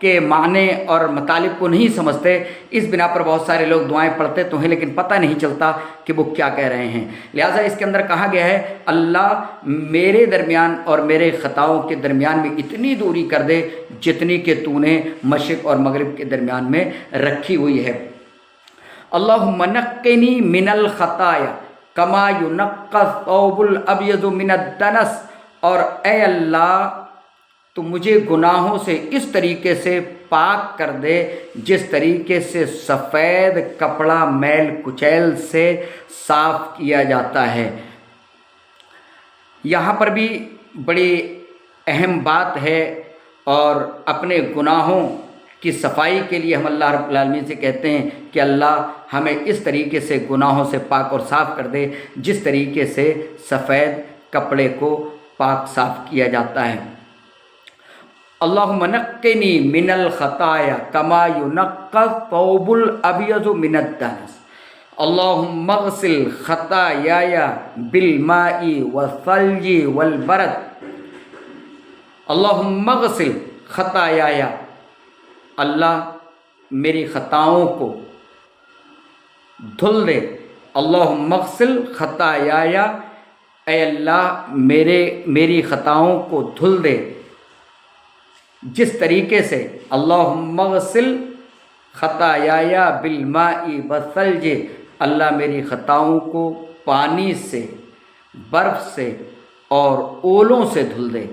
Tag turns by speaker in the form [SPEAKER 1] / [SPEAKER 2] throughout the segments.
[SPEAKER 1] کے معنی اور مطالب کو نہیں سمجھتے، اس بنا پر بہت سارے لوگ دعائیں پڑھتے تو ہیں لیکن پتہ نہیں چلتا کہ وہ کیا کہہ رہے ہیں۔ لہٰذا اس کے اندر کہا گیا ہے اللہ میرے درمیان اور میرے خطاؤں کے درمیان میں اتنی دوری کر دے جتنی کہ تو نے مشرق اور مغرب کے درمیان میں رکھی ہوئی ہے۔ اللہم نقنی من الخطایا کما ینقی الثوب الابیض من الدنس، اور اے اللہ تو مجھے گناہوں سے اس طریقے سے پاک کر دے جس طریقے سے سفید کپڑا میل کچیل سے صاف کیا جاتا ہے۔ یہاں پر بھی بڑی اہم بات ہے، اور اپنے گناہوں کی صفائی کے لیے ہم اللہ رب العالمین سے کہتے ہیں کہ اللہ ہمیں اس طریقے سے گناہوں سے پاک اور صاف کر دے جس طریقے سے سفید کپڑے کو پاک صاف کیا جاتا ہے۔ اللہم نقنی من الخطایا کما ینقی الثوب الابیض من الدنس، اللہم اغسل خطایای بالماء والثلج والبرد، اللہم اغسل خطایای، اللہ میری خطاؤں کو دھل دے، اللہم اغسل خطایای، اے اللہ میری خطاؤں کو دھل دے جس طریقے سے اللہم اغسل خطایای بالماء والثلج، اللہ میری خطاؤں کو پانی سے، برف سے اور اولوں سے دھل دے۔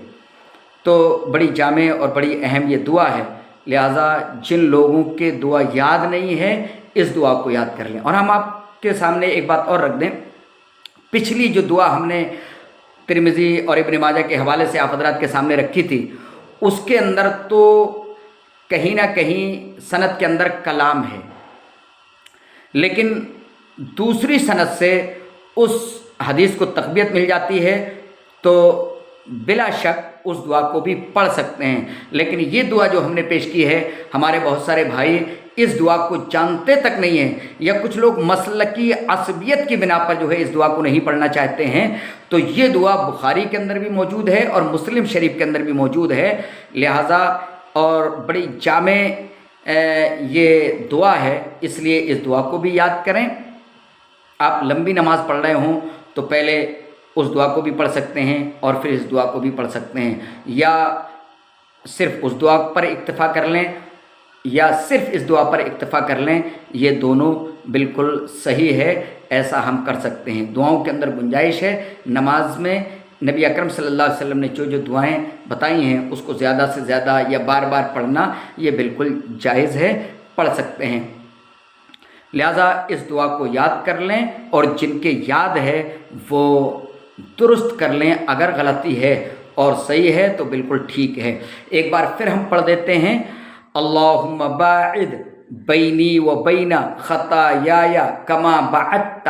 [SPEAKER 1] تو بڑی جامع اور بڑی اہم یہ دعا ہے، لہٰذا جن لوگوں کے دعا یاد نہیں ہے اس دعا کو یاد کر لیں۔ اور ہم آپ کے سامنے ایک بات اور رکھ دیں، پچھلی جو دعا ہم نے ترمذی اور ابن ماجہ کے حوالے سے آپ حضرات کے سامنے رکھی تھی، اس کے اندر تو کہیں نہ کہیں سند کے اندر کلام ہے، لیکن دوسری سند سے اس حدیث کو تقویت مل جاتی ہے، تو بلا شک اس دعا کو بھی پڑھ سکتے ہیں۔ لیکن یہ دعا جو ہم نے پیش کی ہے، ہمارے بہت سارے بھائی اس دعا کو جانتے تک نہیں ہیں، یا کچھ لوگ مسلکی عصبیت کی بنا پر جو ہے اس دعا کو نہیں پڑھنا چاہتے ہیں۔ تو یہ دعا بخاری کے اندر بھی موجود ہے اور مسلم شریف کے اندر بھی موجود ہے، لہٰذا اور بڑی جامع یہ دعا ہے، اس لیے اس دعا کو بھی یاد کریں۔ آپ لمبی نماز پڑھ رہے ہوں تو پہلے اس دعا کو بھی پڑھ سکتے ہیں اور پھر اس دعا کو بھی پڑھ سکتے ہیں، یا صرف اس دعا پر اکتفا کر لیں یا صرف اس دعا پر اکتفا کر لیں، یہ دونوں بالکل صحیح ہے، ایسا ہم کر سکتے ہیں۔ دعاؤں کے اندر گنجائش ہے، نماز میں نبی اکرم صلی اللہ علیہ وسلم نے جو دعائیں بتائی ہیں اس کو زیادہ سے زیادہ یا بار بار پڑھنا یہ بالکل جائز ہے، پڑھ سکتے ہیں۔ لہٰذا اس دعا کو یاد کر لیں، اور جن کے یاد ہے وہ درست کر لیں، اگر غلطی ہے اور صحیح ہے تو بالکل ٹھیک ہے۔ ایک بار پھر ہم پڑھ دیتے ہیں، اللہم باعد بینی و بین خطایای کما بعدت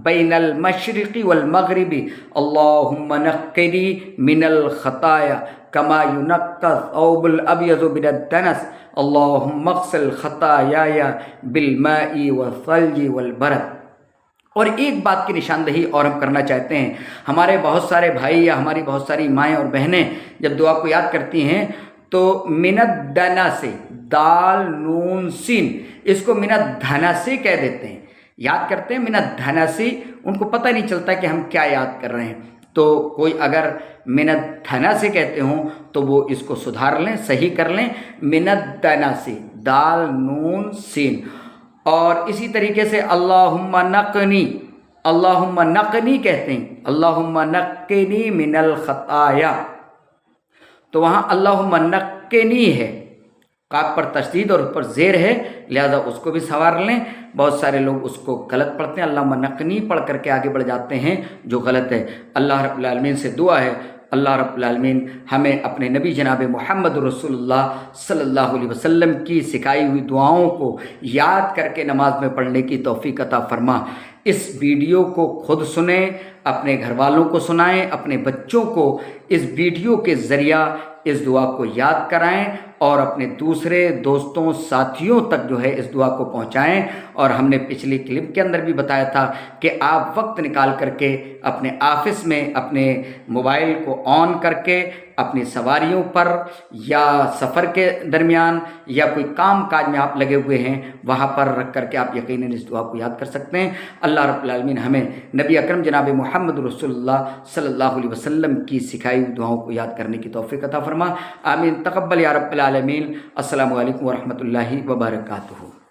[SPEAKER 1] بین المشرق والمغرب، اللہم نقنی من الخطایا کما ینقی الثوب الابیض من الدنس، اللہم اغسل خطایای بالماء والثلج والبرد۔ اور ایک بات کی نشاندہی اور ہم کرنا چاہتے ہیں، ہمارے بہت سارے بھائی یا ہماری بہت ساری مائیں اور بہنیں جب دعا کو یاد کرتی ہیں تو من الدنس سے دال نون سین، اس کو من الدنس سے کہہ دیتے ہیں، یاد کرتے ہیں من الدنس سے، ان کو پتہ نہیں چلتا کہ ہم کیا یاد کر رہے ہیں۔ تو کوئی اگر من الدنس سے کہتے ہوں تو وہ اس کو سدھار لیں، صحیح کر لیں، من الدنس سے دال نون سین۔ اور اسی طریقے سے اللہم نقنی، اللہم نقنی کہتے ہیں، اللہم نقنی من الخطایا، تو وہاں اللہم نقنی ہے، قاف پر تشدید اور اوپر زیر ہے، لہذا اس کو بھی سنوار لیں۔ بہت سارے لوگ اس کو غلط پڑھتے ہیں، اللہم نقنی پڑھ کر کے آگے بڑھ جاتے ہیں، جو غلط ہے۔ اللہ رب العالمین سے دعا ہے اللہ رب العالمین ہمیں اپنے نبی جناب محمد رسول اللہ صلی اللہ علیہ وسلم کی سکھائی ہوئی دعاؤں کو یاد کر کے نماز میں پڑھنے کی توفیق عطا فرما۔ اس ویڈیو کو خود سنیں، اپنے گھر والوں کو سنائیں، اپنے بچوں کو اس ویڈیو کے ذریعہ اس دعا کو یاد کرائیں، اور اپنے دوسرے دوستوں ساتھیوں تک جو ہے اس دعا کو پہنچائیں۔ اور ہم نے پچھلی کلپ کے اندر بھی بتایا تھا کہ آپ وقت نکال کر کے اپنے آفس میں اپنے موبائل کو آن کر کے اپنی سواریوں پر یا سفر کے درمیان یا کوئی کام کاج میں آپ لگے ہوئے ہیں وہاں پر رکھ کر کے آپ یقیناً اس دعا کو یاد کر سکتے ہیں۔ اللہ رب العالمین ہمیں نبی اکرم جناب محمد رسول اللہ صلی اللہ علیہ وسلم کی سکھائی ہوئی دعاؤں کو یاد کرنے کی توفیق عطا فرما۔ آمین، تقبل یا رب العالمین۔ السلام علیکم ورحمۃ اللہ وبرکاتہ۔